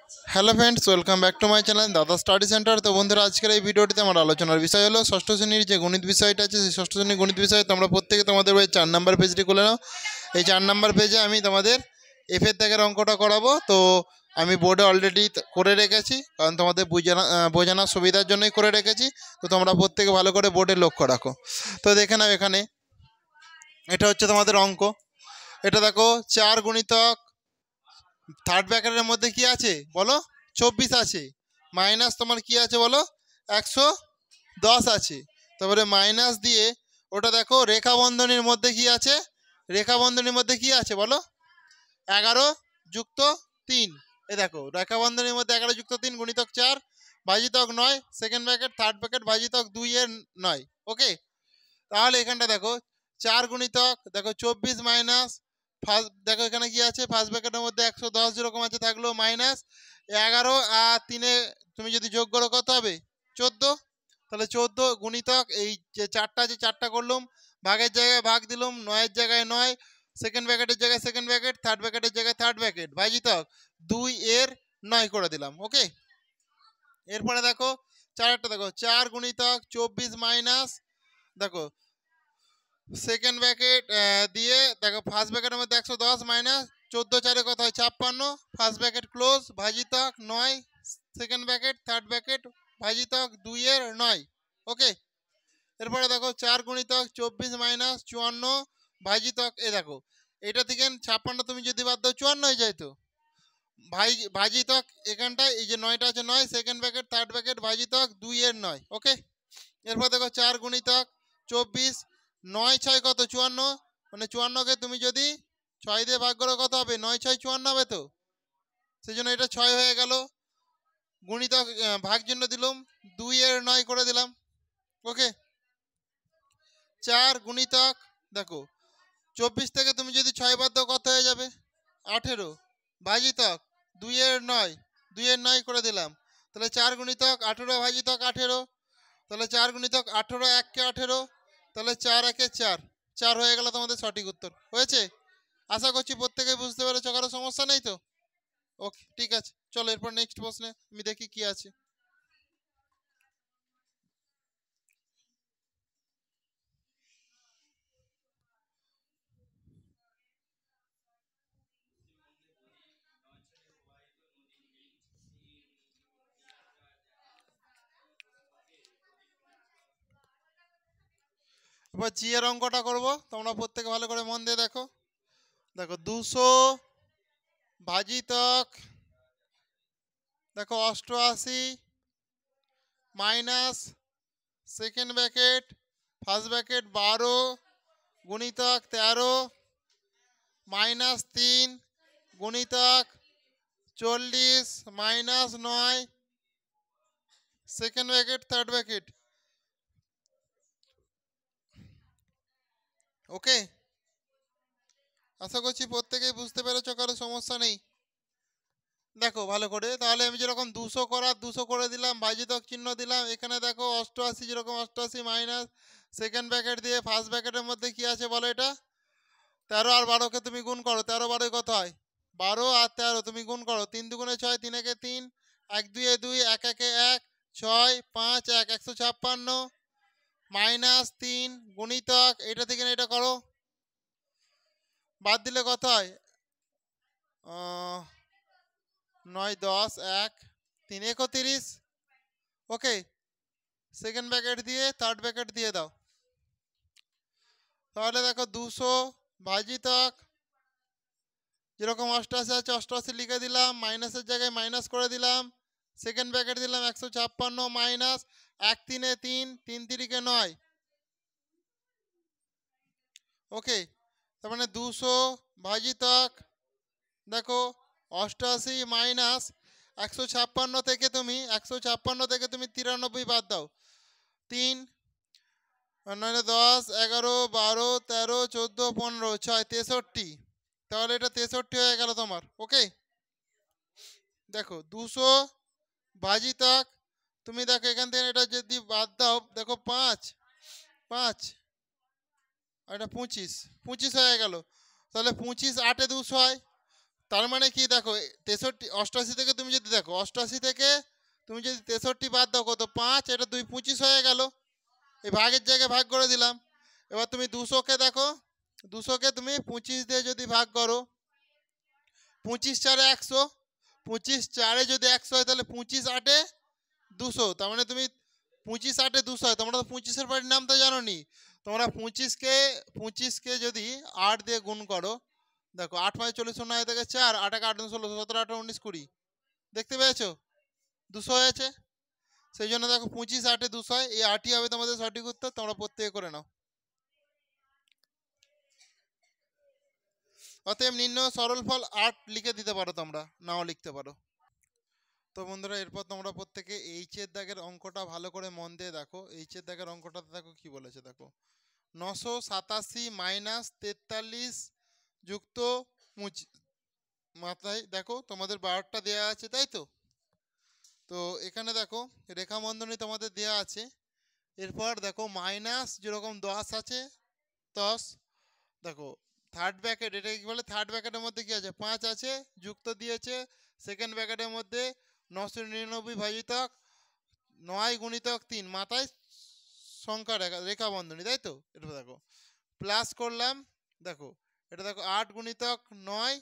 Hello friends, welcome back to my channel দাদা study centre. তো বন্ধুরা, আজকের এই ভিডিওটিতে আমার আলোচনার বিষয় হলো ষষ্ঠ শ্রেণীর যে গণিত বিষয়টা আছে, সেই ষষ্ঠ শ্রেণীর গণিত বিষয়ে তোমরা প্রত্যেকে তোমাদের ওই 4 নাম্বার পেজটি খুলে নাও। এই 4 নাম্বার পেজে আমি তোমাদের এফের দাগের অঙ্কটা করাবো। তো আমি বোর্ডে অলরেডি করে রেখেছি, কারণ তোমাদের বোঝানোর সুবিধার জন্যই করে রেখেছি। তো তোমরা প্রত্যেকে ভালো করে বোর্ডে লক্ষ্য রাখো। তো দেখে নাও, এখানে এটা হচ্ছে তোমাদের অঙ্ক। এটা দেখো, 4 গুণিতক থার্ড ব্র্যাকেটের মধ্যে কি আছে বলো? 24 আছে। মাইনাস তোমার কি আছে বলো? 110 আছে। তারপরে মাইনাস দিয়ে ওটা দেখো, রেখা বন্ধনীর মধ্যে কি আছে? রেখা বন্ধনীর মধ্যে কি আছে বলো? 11 যুক্ত 3। এই দেখো, রেখা বন্ধনীর মধ্যে 11 যুক্ত 3 গুণিতক 4 ভাজিতক 9, সেকেন্ড ব্র্যাকেট থার্ড ব্র্যাকেট ভাজিতক 2 এর 9। ওকে, তাহলে এখানটা দেখো 4 গুণিতক দেখো 24 মাইনাস ফার্স্ট, দেখো এখানে কি আছে? ফার্স্ট ব্র্যাকেটের মধ্যে 110 যেরকম আছে থাকলো, মাইনাস 11 আর 3 তুমি যদি যোগ করো কত হবে? 14। তাহলে 14 গুণিতক এই যে 4টা আছে, 4টা করলাম, ভাগের জায়গায় ভাগ দিলাম, 9 এর জায়গায় 9, সেকেন্ড ব্র্যাকেটের জায়গায় সেকেন্ড ব্র্যাকেট, থার্ড ব্র্যাকেটের জায়গায় থার্ড ব্র্যাকেট ভাজিতক 2 এর 9 করে দিলাম। ওকে, এরপরে দেখো 4টা দেখো, 4 গুণিতক 24 মাইনাস দেখো সেকেন্ড ব্র্যাকেট দিয়ে দেখো ফার্স্ট ব্র্যাকেটের মধ্যে 110 মাইনাস 14 4 কত হয়? 56। ফার্স্ট ব্র্যাকেট ক্লোজ ভাজিতক 9, সেকেন্ড ব্র্যাকেট থার্ড ব্র্যাকেট ভাজিতক 2 এর 9। ওকে, এরপরে দেখো 4 গুণিতক 24 মাইনাস 54 ভাজিতক, এ দেখো এটা থেকে 56 তুমি যদি বাদ দাও 54 হয়ে যায়। তো ভাজিতক এখানটায় এই যে 9টা আছে, 9 সেকেন্ড ব্র্যাকেট থার্ড ব্র্যাকেট ভাজিতক 2 এর 9। ওকে, এরপর দেখো 4 গুণিতক 24, 9 6 কত? 54। মানে 54কে তুমি যদি 6 দিয়ে ভাগ করো কত হবে? 9 6 54 হবে। তো সেই জন্য এটা 6 হয়ে গেল। গুণিতক ভাগ জন্য দিলাম 2 এর 9 করে দিলাম। ওকে, 4 গুণিতক দেখো 24 থেকে তুমি যদি 6 বাদ দাও কত হয়ে যাবে? 18 ভাজিতক 2 এর 9, 2 এর 9 করে দিলাম। তাহলে 4 গুণিতক 18 ভাজিতক 18। তাহলে 4 গুণিতক 18 1 কে 18, তাহলে 4 1 4, 4 হয়ে গেল তোমাদের সঠিক উত্তর। হয়েছে? আশা করছি প্রত্যেকেই বুঝতে পেরেছো, কারো সমস্যা নেই তো? ওকে, ঠিক আছে, চলো এরপর নেক্সট প্রশ্নে আমি দেখি কি আছে। এবার জি এর অঙ্কটা করবো, তোমরা প্রত্যেকে ভালো করে মন দিয়ে দেখো। দেখো 200 ভাজিতক দেখো 88 minus second bracket first bracket 12 গুণিতক 13 মাইনাস 3 গুণিতক 40 minus 9 second bracket third bracket. Okay, আশা করছি প্রত্যেকেই বুঝতে পেরেছো, কারো সমস্যা নেই। দেখো ভালো করে, তাহলে আমি যেরকম 200 করার 200 করে দিলাম, ভাজিতক চিহ্ন দিলাম। এখানে দেখো 88 যেরকম 88 মাইনাস সেকেন্ড ব্র্যাকেট দিয়ে ফার্স্ট ব্র্যাকেটের মধ্যে কি আছে বলো? এটা 13 আর 12কে তুমি গুণ করো, 13 12 কত হয়? 12 আর 13 তুমি গুণ করো, 3 দুগুণে 6, 3 একে 3, 1 2 2, 1 1 1, 6 5 1 156 মাইনাস 3 গুণিতক এটা থেকে এটা করো, বাদ দিলে কত হয়? 9 10 1 3 31। ওকে, সেকেন্ড ব্র্যাকেট দিয়ে থার্ড ব্র্যাকেট দিয়ে দাও। তাহলে দেখো 200 ভাজিতক যেরকম 88 আছে 88 লিখে দিলাম, মাইনাসের জায়গায় মাইনাস করে দিলাম, সেকেন্ড ব্র্যাকেট দিলাম 156 মাইনাস 1 3 3, 3 3 9। ওকে, তার মানে 200 ভাজিতক দেখো 88 মাইনাস 156 থেকে তুমি 156 থেকে তুমি 93 বাদ দাও, 3 9 10 11 12 13 14 15 6 63। তাহলে এটা 63 হয়ে গেল তোমার। ওকে, দেখো 200 ভাজিতক তুমি দেখো এখান থেকে এটা যদি বাদ দাও, দেখো 5 5 আর এটা 25 হয়ে গেল। তাহলে 25 8 এ 200 হয়, তার মানে কি দেখো 63 88 থেকে তুমি যদি দেখো 88 থেকে তুমি যদি 63 বাদ দাও কত 5, এটা 2 25 হয়ে গেল। এই ভাগের জায়গায় ভাগ করে দিলাম। এবার তুমি 200কে দেখো, 200কে তুমি 25 দিয়ে যদি ভাগ করো, 25 4 100, 25 4 যদি 100 হয় তাহলে 25 8 200। তার মানে তুমি 25 8 200 হয়, তোমরা তো 25-এর বাড়ির নাম তো জানো নি। তোমরা 25কে যদি 8 দিয়ে গুণ করো, দেখো 8 5 40 0 থেকে 4, 8 1 8 16 17 18 19 20, দেখতে পেয়েছো 200 হয়েছে। সেই জন্য দেখো 25 8 200 হয়, এই 8ই হবে তোমাদের সঠিক উত্তর। তোমরা প্রত্যেকে করে নাও। অতএব নির্ণয় সরল ফল 8 লিখে দিতে পারো, তোমরা নাও লিখতে পারো। তো বন্ধুরা এরপর তোমরা প্রত্যেকে এইচের দাগের অঙ্কটা ভালো করে মন দিয়ে দেখো। এইচের দাগের অঙ্কটাতে দেখো কি বলেছে, দেখো 987 মাইনাস 43 যুক্ত 25, মাথায় দেখো তোমাদের 12টা দেওয়া আছে, তাই তো। তো এখানে দেখো রেখা বন্ধনী তোমাদের দেওয়া আছে। এরপর দেখো মাইনাস যেরকম 10 আছে 10, দেখো থার্ড ব্র্যাকেট, এটা কি বলে থার্ড ব্র্যাকেটের মধ্যে কি আছে 5 আছে, যুক্ত দিয়েছে সেকেন্ড ব্র্যাকেটের মধ্যে 999 ভাজিতক 9 গুণিতক 3, মাথায় সংখ্যা রেখা বন্ধনী, তাই তো। এটা দেখো প্লাস করলাম, দেখো এটা দেখো 8 গুণিতক 9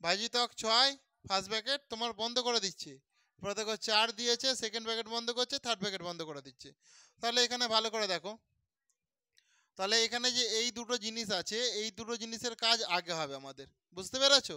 ভাজিতক 6, ফার্স্ট ব্র্যাকেট তোমার বন্ধ করে দিচ্ছে। এরপর দেখো 4 দিয়েছে, সেকেন্ড ব্র্যাকেট বন্ধ করছে, থার্ড ব্র্যাকেট বন্ধ করে দিচ্ছে। তাহলে এখানে ভালো করে দেখো, তাহলে এখানে যে এই দুটো জিনিস আছে, এই দুটো জিনিসের কাজ আগে হবে আমাদের, বুঝতে পেরেছো।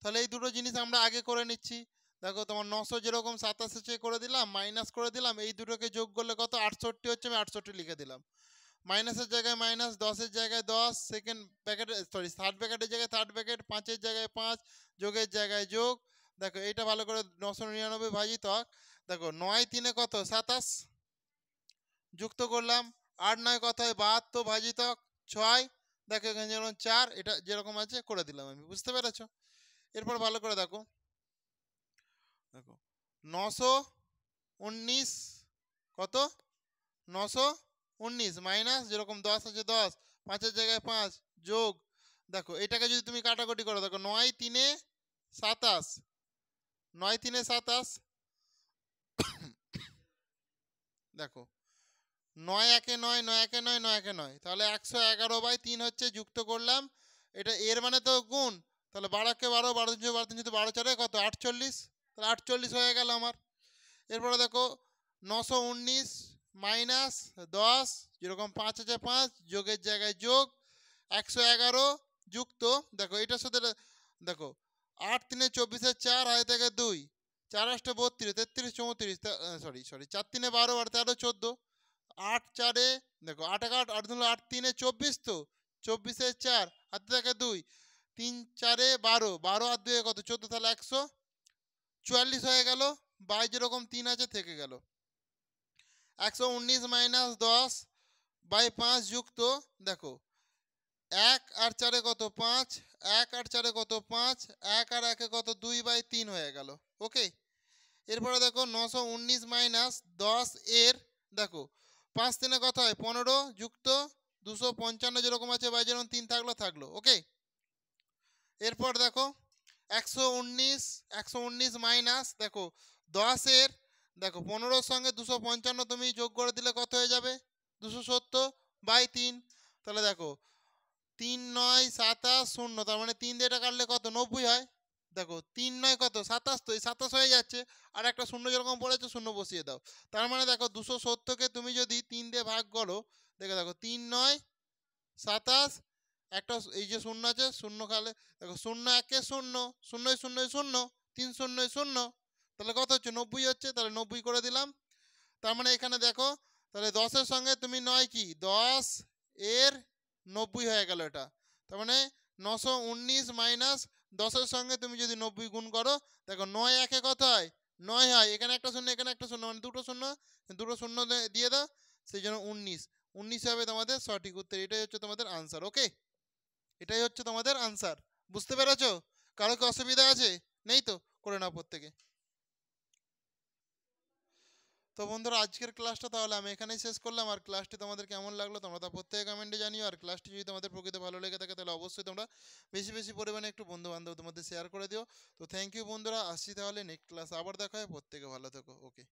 তাহলে এই দুটো জিনিস আমরা আগে করে নিচ্ছি। দেখো তোমার 900 যেরকম 27 করে দিলাম, মাইনাস করে দিলাম, এই দুটোকে যোগ করলে কত 68 হচ্ছে, আমি 68 লিখে দিলাম। মাইনাসের জায়গায় মাইনাস, 10-এর জায়গায় 10, সেকেন্ড ব্র্যাকেটে সরি থার্ড ব্র্যাকেটের জায়গায় থার্ড ব্র্যাকেট, 5-এর জায়গায় 5, যোগের জায়গায় যোগ। দেখো এইটা ভালো করে 999 ভাজিতক, দেখো 9 3 কত 27, যুক্ত করলাম 8 9 কত হয় 72 ভাজিতক 6, দেখো এখানে যেমন 4, এটা যেরকম আছে করে দিলাম আমি, বুঝতে পেরেছো। এরপর ভালো করে দেখো, দেখো 919 কত 919 মাইনাস যেরকম 10 আছে 10, 5-এর জায়গায় 5, যোগ। দেখো এটাকে যদি তুমি কাটাকুটি করো, দেখো 9 3 27, 9 3 27, দেখো 9 1 9 9 1 9 9 1 9, তাহলে 111/3 হচ্ছে, যুক্ত করলাম। এটা এর মানে তো গুণ, তাহলে 12 কে 12, 12 3 12 3 12 4 কত 48, তাহলে 48 হয়ে গেল আমার। এরপরে দেখো 919 মাইনাস 10, যেরকম 5 আছে 5, যোগের জায়গায় যোগ 111 যুক্ত, দেখো এটার সাথে দেখো 8 3 24 4 হয় থেকে 2, 4 8 32 33 34, সরি 4 3 12 আর 13 14, 8 4 দেখো 8 1 8 8 8 3 24, তো 24 4 হাতে থাকে 2, 3 4 12, 12 আর 2 কত 14, তাহলে 144 হয়ে গেল। 22 যেরকম 3 আছে থেকে গেল। 119 মাইনাস 10/5 যুক্ত, দেখো 1 আর 4 কত 5, 1 আর 4 কত 5, 1 আর 1 কত 2/3 হয়ে গেল। ওকে, এরপরে দেখো 919 মাইনাস 10 এর, দেখো 5 3 কত হয় 15, যুক্ত 255 যেরকম আছে, বা যেরকম 3 থাকলো। ওকে, এরপর দেখো 119 মাইনাস, দেখো 10 এর, দেখো 15-র সঙ্গে 255 তুমি যোগ করে দিলে কত হয়ে যাবে 270/3, তাহলে দেখো 3 9 27 0, তার মানে 3 দিয়ে এটা কাটলে কত 90 হয়। দেখো 3 9 কত 27, তো এই 27 হয়ে যাচ্ছে, আর একটা শূন্য যেরকম পড়েছে শূন্য বসিয়ে দাও। তার মানে দেখো 270কে তুমি যদি 3 দিয়ে ভাগ করো, দেখো 3 9 27, একটা এই যে শূন্য আছে শূন্য খালে, দেখো 0 1 0 0 0 0 3 0 0, তাহলে কত হচ্ছে 90 হচ্ছে, তাহলে 90 করে দিলাম। তার মানে এখানে দেখো, তাহলে 10-এর সঙ্গে তুমি 9 কি 10 এর 90 হয়ে গেল এটা। তার মানে 919 মাইনাস 10-এর সঙ্গে তুমি যদি 90 গুণ করো, দেখো 9 1 কত হয় 9 হয়, এখানে একটা শূন্য এখানে একটা শূন্য, মানে দুটো শূন্য দিয়ে দাও, সেই জন্য 19 হবে তোমাদের সঠিক উত্তর। এটাই হচ্ছে তোমাদের আনসার। ওকে, এটাই হচ্ছে তোমাদের আনসার, বুঝতে পেরেছো। কারো কি অসুবিধা আছে? নেই তো, করে নাও প্রত্যেকে। তো বন্ধুরা আজকের ক্লাসটা তাহলে আমি এখানেই শেষ করলাম। আর ক্লাসটি তোমাদের কেমন লাগলো তোমরা তা প্রত্যেকে কমেন্টে জানিও। আর ক্লাসটি যদি তোমাদের প্রকৃত ভালো লেগে থাকে তাহলে অবশ্যই তোমরা বেশি বেশি পরিমাণে একটু বন্ধু বান্ধবদের মধ্যে শেয়ার করে দিও। তো থ্যাংক ইউ বন্ধুরা, আসছি তাহলে নেক্সট ক্লাস আবার দেখা হয়। প্রত্যেকে ভালো থেকো। ওকে।